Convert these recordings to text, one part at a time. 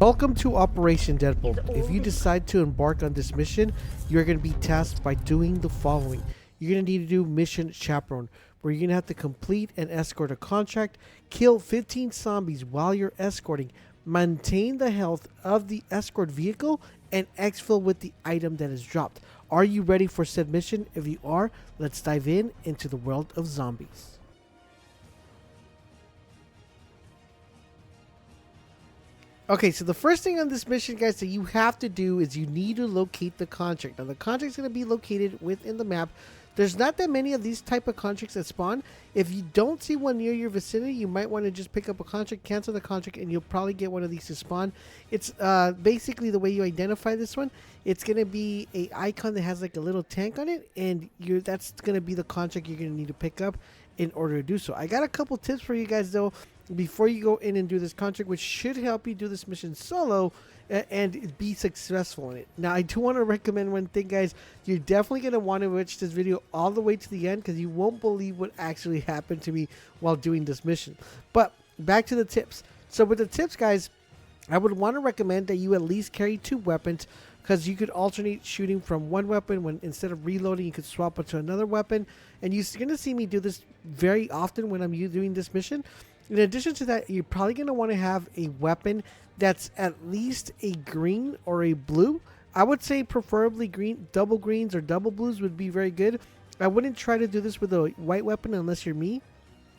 Welcome to Operation Deadbolt. If you decide to embark on this mission, you're going to be tasked by doing the following. You're going to need to do mission Chaperone, where you're going to have to complete and escort a contract, kill 15 zombies while you're escorting, maintain the health of the escort vehicle, and exfil with the item that is dropped. Are you ready for said mission? If you are, let's dive into the world of zombies. Okay, so the first thing on this mission, guys, that you have to do is you need to locate the contract. Now, the contract's going to be located within the map. There's not that many of these type of contracts that spawn. If you don't see one near your vicinity, you might want to just pick up a contract, cancel the contract, and you'll probably get one of these to spawn. It's basically the way you identify this one. It's going to be a icon that has like a little tank on it, and that's going to be the contract you're going to need to pick up in order to do so. I got a couple tips for you guys, though, before you go in and do this contract, which should help you do this mission solo and be successful in it. Now, I do want to recommend one thing, guys. You're definitely going to want to watch this video all the way to the end because you won't believe what actually happened to me while doing this mission. But back to the tips. So with the tips, guys, I would want to recommend that you at least carry 2 weapons, because you could alternate shooting from one weapon. When instead of reloading, you could swap it to another weapon. And you're going to see me do this very often when I'm doing this mission. In addition to that, you're probably going to want to have a weapon that's at least a green or a blue. I would say preferably green. Double greens or double blues would be very good. I wouldn't try to do this with a white weapon unless you're me.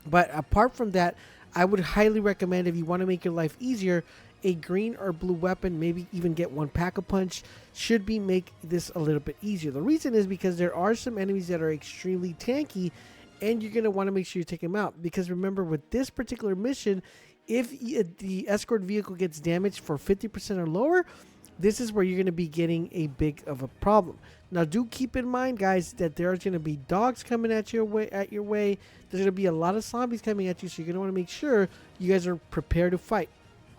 But apart from that, I would highly recommend, if you want to make your life easier, a green or blue weapon, maybe even get one pack-a-punch, should be make this a little bit easier. The reason is because there are some enemies that are extremely tanky, and you're going to want to make sure you take them out. Because remember, with this particular mission, if the escort vehicle gets damaged for 50% or lower, this is where you're going to be getting a big of a problem. Now, do keep in mind, guys, that there's going to be dogs coming at your way. There's going to be a lot of zombies coming at you, so you're going to want to make sure you guys are prepared to fight.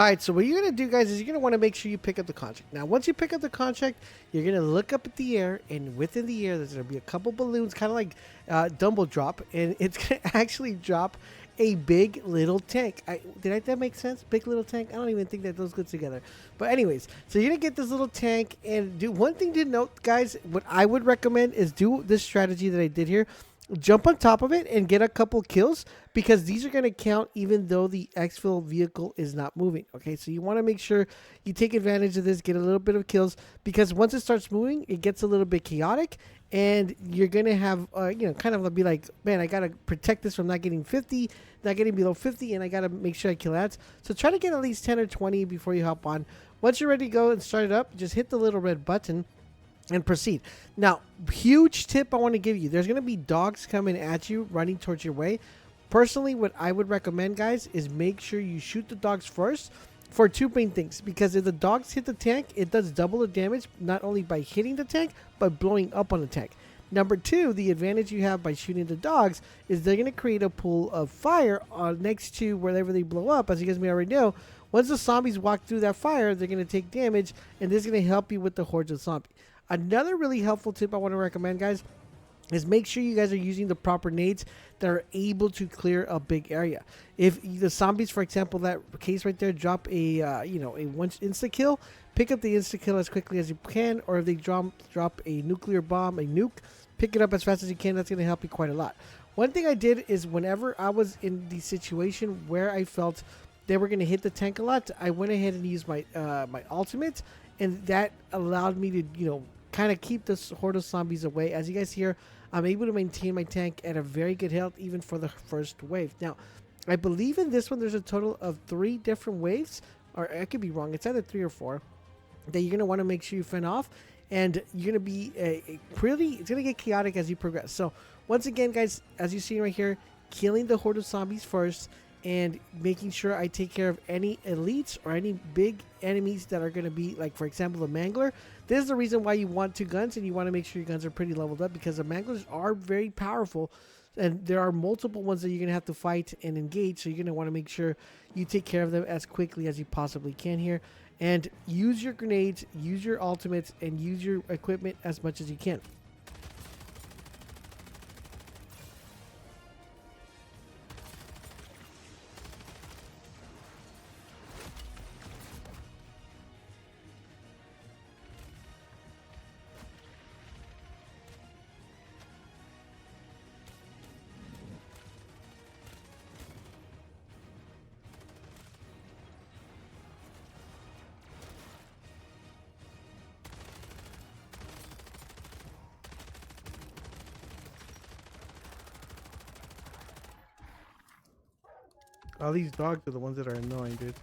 Alright, so what you're going to do, guys, is you're going to want to make sure you pick up the contract. Now, once you pick up the contract, you're going to look up at the air, and within the air, there's going to be a couple balloons, kind of like Dumble Drop, and it's going to actually drop a big little tank. Did that make sense? Big little tank? I don't even think that those go together. But anyways, so you're going to get this little tank, and do one thing to note, guys, what I would recommend is do this strategy that I did here. Jump on top of it and get a couple kills, because these are going to count even though the exfil vehicle is not moving. Okay, so you want to make sure you take advantage of this, get a little bit of kills, because once it starts moving, it gets a little bit chaotic, and you're going to have, kind of be like, man, I got to protect this from not getting 50, not getting below 50, and I got to make sure I kill ads. So try to get at least 10 or 20 before you hop on. Once you're ready to go and start it up, just hit the little red button and proceed. Now, huge tip I want to give you. There's going to be dogs coming at you, running towards your way. Personally, what I would recommend, guys, is make sure you shoot the dogs first for 2 main things. Because if the dogs hit the tank, it does double the damage, not only by hitting the tank, but blowing up on the tank. Number 2, the advantage you have by shooting the dogs is they're going to create a pool of fire next to wherever they blow up. As you guys may already know, once the zombies walk through that fire, they're going to take damage, and this is going to help you with the hordes of zombies. Another really helpful tip I want to recommend, guys, is make sure you guys are using the proper nades that are able to clear a big area. If the zombies, for example, that case right there, drop a one insta kill, pick up the insta kill as quickly as you can. Or if they drop a nuclear bomb, a nuke, pick it up as fast as you can. That's going to help you quite a lot. One thing I did is whenever I was in the situation where I felt they were going to hit the tank a lot, I went ahead and used my my ultimate, and that allowed me to kind of keep this horde of zombies away. As you guys hear, I'm able to maintain my tank at a very good health even for the first wave. Now, I believe in this one there's a total of 3 different waves, or I could be wrong, it's either 3 or 4, that you're going to want to make sure you fend off, and you're going to be it's going to get chaotic as you progress. So once again, guys, as you see right here, killing the horde of zombies first, and making sure I take care of any elites or any big enemies that are going to be, like, for example, the mangler. This is the reason why you want 2 guns, and you want to make sure your guns are pretty leveled up, because the manglers are very powerful, and there are multiple ones that you're going to have to fight and engage, so you're going to want to make sure you take care of them as quickly as you possibly can here, and use your grenades, use your ultimates, and use your equipment as much as you can. All these dogs are the ones that are annoying, dude.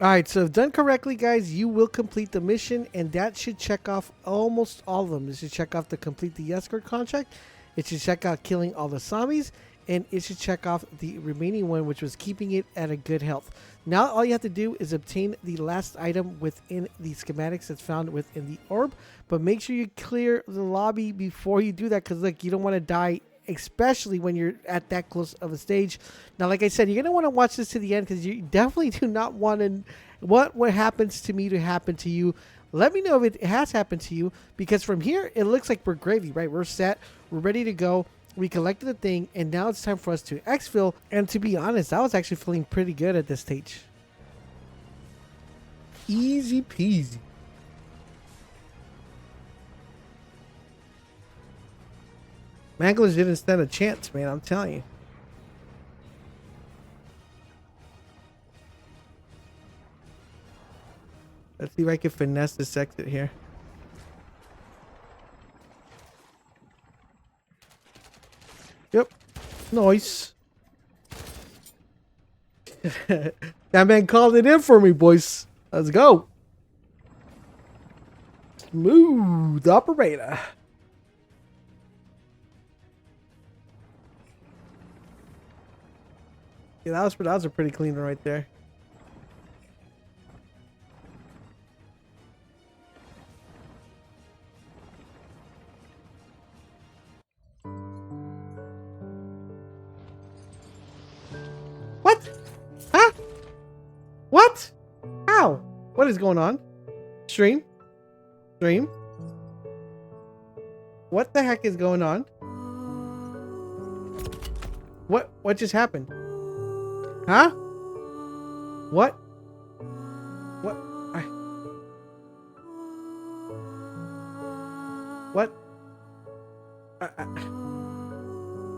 All right, so if done correctly, guys, you will complete the mission, and that should check off almost all of them. It should check off to complete the escort contract. It should check out killing all the zombies, and it should check off the remaining one, which was keeping it at a good health. Now, all you have to do is obtain the last item within the schematics that's found within the orb, but make sure you clear the lobby before you do that, because look, you don't want to die, especially when you're at that close of a stage. Now, like I said, you're going to want to watch this to the end, because you definitely do not want to what happens to me to happen to you. Let me know if it has happened to you, because from here it looks like we're gravy, right? We're set, we're ready to go. We collected the thing, and now it's time for us to exfil. And to be honest, I was actually feeling pretty good at this stage. Easy peasy. Manglers didn't stand a chance, man, I'm telling you. Let's see if I can finesse this exit here. Yep. Nice. That man called it in for me, boys. Let's go. Smooth operator. Yeah, that was a pretty clean one right there. What? Huh? What? How? What is going on? Stream? Stream? What the heck is going on? What just happened? Huh? What? What? What?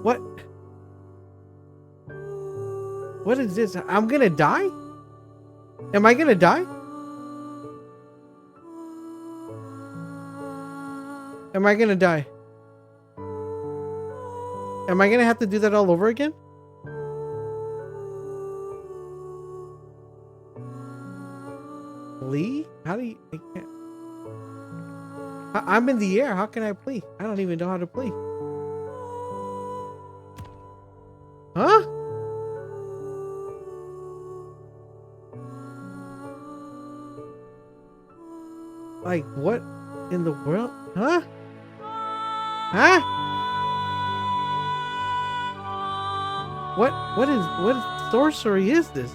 What? What is this? I'm gonna die? Am I gonna die? Am I gonna die? Am I gonna have to do that all over again? Lee? How do you... I can't... I'm in the air. How can I play? I don't even know how to play. Huh? Like, what in the world? Huh? Huh? What sorcery is this?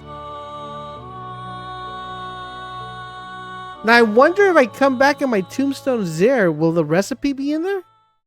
Now I wonder if I come back and my tombstone is there, will the recipe be in there?